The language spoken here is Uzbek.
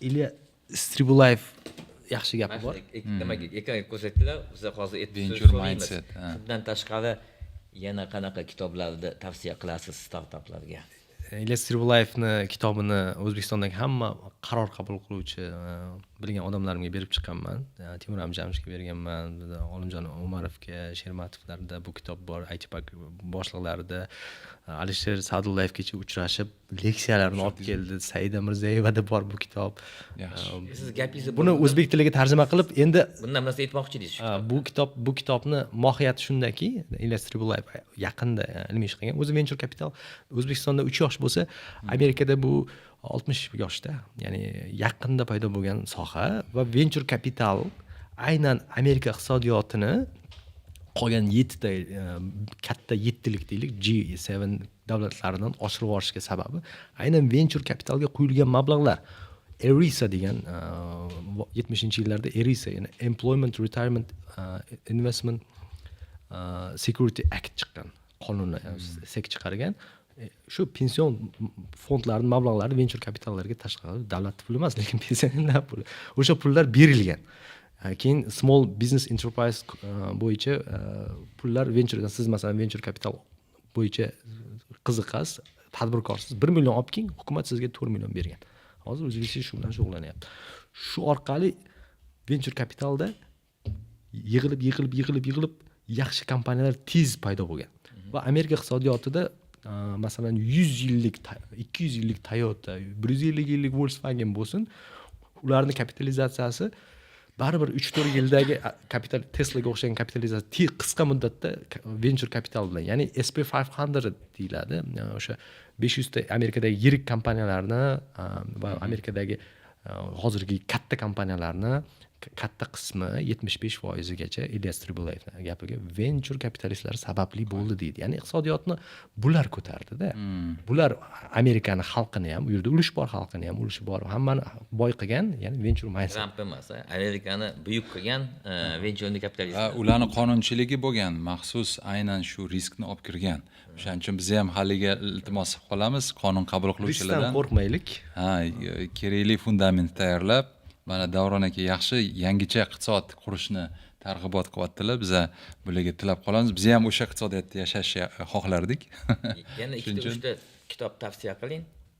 Ilya Stribulayev yaxshi gapi bor. Nimaga ekranga ko'rsatdilar, biz hozir Venture mindset, ha. Bundan tashqari yana qanaqa kitoblarni tavsiya qilasiz startaplarga? Ilya Stribulayevni kitobini O'zbekistondagi hamma qaror qabul qiluvchi bilgan odamlarimga berib chiqqanman. Timur Amjamishga berganman, Olimjon Umarovga, Shermatovlarda bu kitob bor, IT Park boshliqlarida Alisher Sa'dullayevgacha uchrashib, leksiyalarini olib keldi. Saida Mirzayevada bor bu kitob. Yaxshi. Siz gapingizni Buni o'zbek tiliga tarjima qilib, endi bundan narsa aytmoqchi deysiz. bu kitobni mohiyati shundaki, Ilya Stribulayev yaqinda ilmiy ish qilgan. O'zi venture capital O'zbekistonda 3 yosh bo'lsa, Amerikada bu 60 yoshda, ya'ni yaqinda paydo bo'lgan soha va venture capital aynan Amerika iqtisodiyotini qolgan 7 ta katta 7 lik deylik G7 davlatlaridan oshirib yuborishga sababi aynan venture capitalga quyilgan mablag'lar. ERISA degan 70-yillarda ERISA, ya'ni Employment Retirement Investment Security Act chiqqan. Qonunni SEC chiqargan. Shu pension fondlarining mablag'lari venture capitallarga tashqari davlat puli emas, lekin pensionerlar puli. O'sha pullar berilgan. Keyin small business enterprise bo'yicha pullar venturedan, siz masalan venture capital bo'yicha qiziqasiz, tadbirkorsiz, 1 million olib keling, hukumat sizga 4 million bergan. Hozir O'zbekiston shu bilan shug'ullanyapti. Shu orqali venture capitalda yig'ilib yaxshi kompaniyalar tez paydo bo'lgan. Va Amerika iqtisodiyotida masalan 100 yillik, 200 yillik Toyota, 150 yillik Volkswagen bo'lsin, ularning kapitalizatsiyasi baribir 3-4 yildagi kapital Teslaga o'xshagan kapitalizatsiya qisqa muddatda venture capital bilan, ya'ni SP 500 deyiladi. O'sha 500 ta Amerikadagi yirik kompaniyalarni va Amerikadagi hozirgi katta kompaniyalarni katta qismi 75%gacha Ilya Stribulayevning gapiga venture kapitalistlar sababli bo'ldi deydi. Ya'ni iqtisodiyotni bular ko'tardi-da. Bular Amerikani xalqini ham, u yerda ulush bor, xalqini ham ulushi bor, hammani boy qilgan, ya'ni venture mindset. Trump emas, Amerikani buyuk qilgan venture kapitalistlar. Ularning qonunchiligi bo'lgan, maxsus aynan shu riskni olib kirgan. O'shaning uchun biz ham haliga iltimos qilib qolamiz qonun qabul qiluvchilardan. Riskdan qo'rqmaylik. Kerakli fundament tayyorlab, mana Davron aka yaxshi yangicha iqtisod qurishni targ'ibot qilyaptilar. Biz bularga tilab qolamiz. Biz ham o'sha iqtisodiyotda yashashni xohlardik. Yana 2-3 ta kitob tavsiya qiling.